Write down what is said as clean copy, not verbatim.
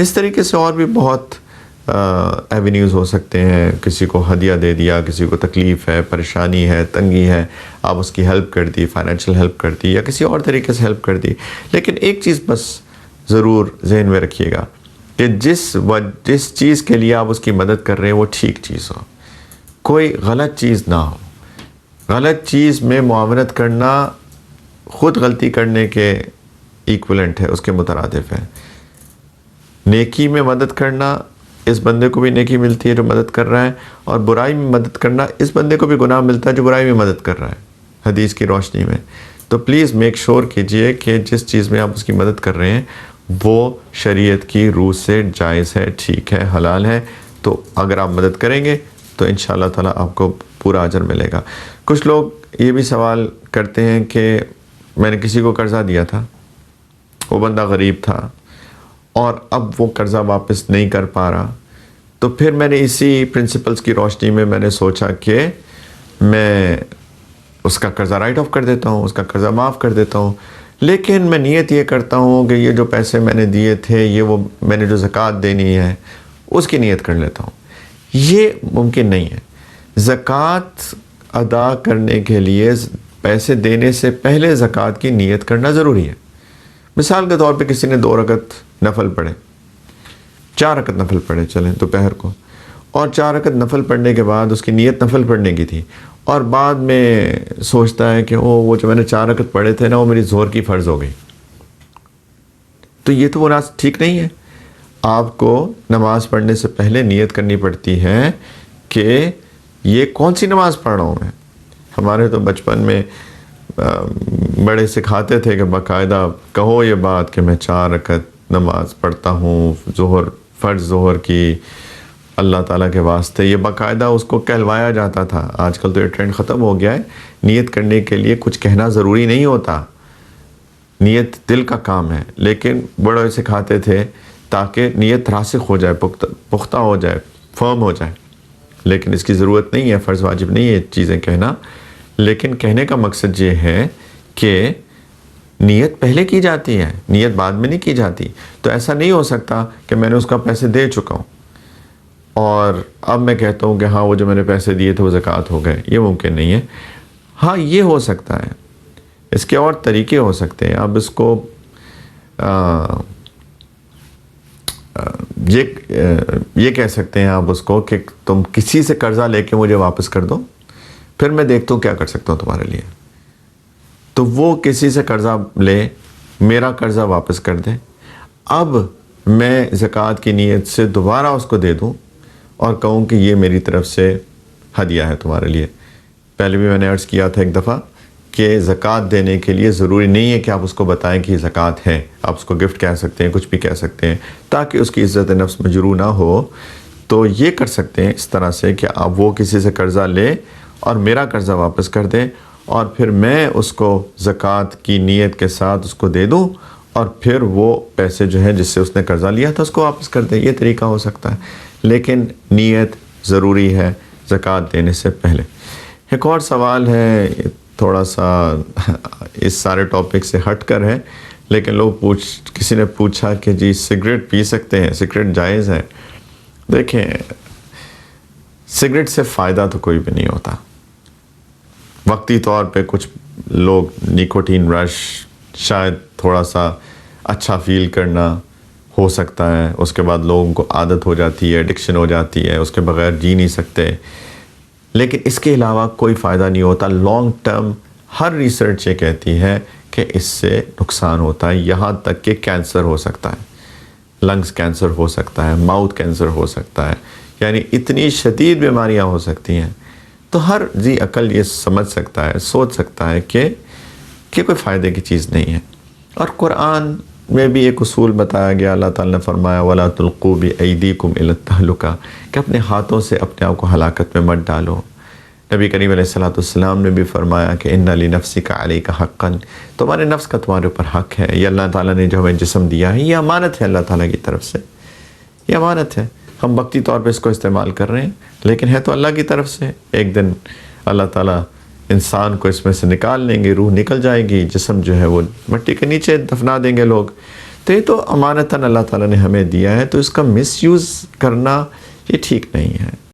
اس طریقے سے اور بھی بہت ایونیوز ہو سکتے ہیں. کسی کو ہدیہ دے دیا, کسی کو تکلیف ہے, پریشانی ہے, تنگی ہے, آپ اس کی ہیلپ کر دی, فائنینشیل ہیلپ کر دی یا کسی اور طریقے سے ہیلپ کر دی. لیکن ایک چیز بس ضرور ذہن میں رکھیے گا کہ جس چیز کے لیے آپ اس کی مدد کر رہے ہیں وہ ٹھیک چیز ہو, کوئی غلط چیز نہ ہو. غلط چیز میں معاونت کرنا خود غلطی کرنے کے ایکولنٹ ہے, اس کے مترادف ہے. نیکی میں مدد کرنا, اس بندے کو بھی نیکی ملتی ہے جو مدد کر رہا ہے, اور برائی میں مدد کرنا اس بندے کو بھی گناہ ملتا ہے جو برائی میں مدد کر رہا ہے, حدیث کی روشنی میں. تو پلیز میک شور کیجئے کہ جس چیز میں آپ اس کی مدد کر رہے ہیں وہ شریعت کی روح سے جائز ہے, ٹھیک ہے, حلال ہے. تو اگر آپ مدد کریں گے تو انشاءاللہ تعالیٰ آپ کو پورا اجر ملے گا. کچھ لوگ یہ بھی سوال کرتے ہیں کہ میں نے کسی کو قرضہ دیا تھا, وہ بندہ غریب تھا اور اب وہ قرضہ واپس نہیں کر پا رہا, تو پھر میں نے اسی پرنسپلز کی روشنی میں نے سوچا کہ میں اس کا قرضہ رائٹ آف کر دیتا ہوں, اس کا قرضہ معاف کر دیتا ہوں. لیکن میں نیت یہ کرتا ہوں کہ یہ جو پیسے میں نے دیے تھے, یہ وہ میں نے جو زکوٰۃ دینی ہے اس کی نیت کر لیتا ہوں. یہ ممکن نہیں ہے. زکوٰۃ ادا کرنے کے لیے پیسے دینے سے پہلے زکوٰۃ کی نیت کرنا ضروری ہے. مثال کے طور پہ کسی نے 2 رکعت نفل پڑھے, 4 رکعت نفل پڑھے چلیں دوپہر کو, اور 4 رکعت نفل پڑھنے کے بعد اس کی نیت نفل پڑھنے کی تھی, اور بعد میں سوچتا ہے کہ وہ جو میں نے 4 رکعت پڑھے تھے نا وہ میری ظہر کی فرض ہو گئی. تو یہ تو وہ ٹھیک نہیں ہے. آپ کو نماز پڑھنے سے پہلے نیت کرنی پڑتی ہے کہ یہ کون سی نماز پڑھ رہا ہوں میں. ہمارے تو بچپن میں بڑے سکھاتے تھے کہ باقاعدہ کہو یہ بات کہ میں 4 رکعت نماز پڑھتا ہوں, ظہر فرض ظہر کی اللہ تعالیٰ کے واسطے. یہ باقاعدہ اس کو کہلوایا جاتا تھا. آج کل تو یہ ٹرینڈ ختم ہو گیا ہے. نیت کرنے کے لیے کچھ کہنا ضروری نہیں ہوتا, نیت دل کا کام ہے. لیکن بڑے سکھاتے تھے تاکہ نیت راسخ ہو جائے, پختہ ہو جائے, فرم ہو جائے. لیکن اس کی ضرورت نہیں ہے, فرض واجب نہیں ہے چیزیں کہنا. لیکن کہنے کا مقصد یہ ہے کہ نیت پہلے کی جاتی ہے, نیت بعد میں نہیں کی جاتی. تو ایسا نہیں ہو سکتا کہ میں نے اس کا پیسے دے چکا ہوں اور اب میں کہتا ہوں کہ ہاں وہ جو میں نے پیسے دیے تھے وہ زکوٰۃ ہو گئے. یہ ممکن نہیں ہے. ہاں یہ ہو سکتا ہے, اس کے اور طریقے ہو سکتے ہیں. اب اس کو یہ کہہ سکتے ہیں آپ اس کو کہ تم کسی سے قرضہ لے کے مجھے واپس کر دو, پھر میں دیکھتا ہوں کیا کر سکتا ہوں تمہارے لیے. تو وہ کسی سے قرضہ لے, میرا قرضہ واپس کر دے, اب میں زکوٰۃ کی نیت سے دوبارہ اس کو دے دوں اور کہوں کہ یہ میری طرف سے ہدیہ ہے تمہارے لیے. پہلے بھی میں نے عرض کیا تھا ایک دفعہ کہ زکوٰۃ دینے کے لیے ضروری نہیں ہے کہ آپ اس کو بتائیں کہ یہ زکوٰۃ ہے. آپ اس کو گفٹ کہہ سکتے ہیں, کچھ بھی کہہ سکتے ہیں, تاکہ اس کی عزت نفس مجروح نہ ہو. تو یہ کر سکتے ہیں اس طرح سے کہ آپ وہ کسی سے قرضہ لے اور میرا قرضہ واپس کر دیں, اور پھر میں اس کو زکوٰۃ کی نیت کے ساتھ اس کو دے دوں, اور پھر وہ پیسے جو ہیں جس سے اس نے قرضہ لیا تھا اس کو واپس کر دیں. یہ طریقہ ہو سکتا ہے, لیکن نیت ضروری ہے زکوٰۃ دینے سے پہلے. ایک اور سوال ہے, تھوڑا سا اس سارے ٹاپک سے ہٹ کر ہے, لیکن کسی نے پوچھا کہ جی سگریٹ پی سکتے ہیں, سگریٹ جائز ہے؟ دیکھیں, سگریٹ سے فائدہ تو کوئی بھی نہیں ہوتا. وقتی طور پہ کچھ لوگ نیکوٹین رش, شاید تھوڑا سا اچھا فیل کرنا ہو سکتا ہے, اس کے بعد لوگوں کو عادت ہو جاتی ہے, ایڈکشن ہو جاتی ہے, اس کے بغیر جی نہیں سکتے. لیکن اس کے علاوہ کوئی فائدہ نہیں ہوتا. لانگ ٹرم ہر ریسرچ یہ کہتی ہے کہ اس سے نقصان ہوتا ہے, یہاں تک کہ کینسر ہو سکتا ہے, لنگز کینسر ہو سکتا ہے, ماؤتھ کینسر ہو سکتا ہے, یعنی اتنی شدید بیماریاں ہو سکتی ہیں. تو ہر ذی عقل یہ سمجھ سکتا ہے, سوچ سکتا ہے کہ کوئی فائدے کی چیز نہیں ہے. اور قرآن میں بھی ایک اصول بتایا گیا, اللہ تعالیٰ نے فرمایا وَلَا تُلْقُوا بِأَيْدِيكُمْ إِلَى التَّهْلُكَةِ, کہ اپنے ہاتھوں سے اپنے آپ کو ہلاکت میں مت ڈالو. نبی کریم علیہ السلام نے بھی فرمایا کہ اِنَّ لِنَفْسِكَ عَلَيْكَ حَقًّا, تمہارے نفس کا تمہارے اوپر حق ہے. یہ اللہ تعالیٰ نے جو ہمیں جسم دیا ہے یہ امانت ہے اللہ تعالیٰ کی طرف سے, یہ امانت ہے. ہم وقتی طور پہ اس کو استعمال کر رہے ہیں, لیکن ہے تو اللہ کی طرف سے. ایک دن اللہ تعالیٰ انسان کو اس میں سے نکال لیں گے, روح نکل جائے گی, جسم جو ہے وہ مٹی کے نیچے دفنا دیں گے لوگ. تو یہ تو امانتاً اللہ تعالیٰ نے ہمیں دیا ہے، تو اس کا مس یوز کرنا یہ ٹھیک نہیں ہے.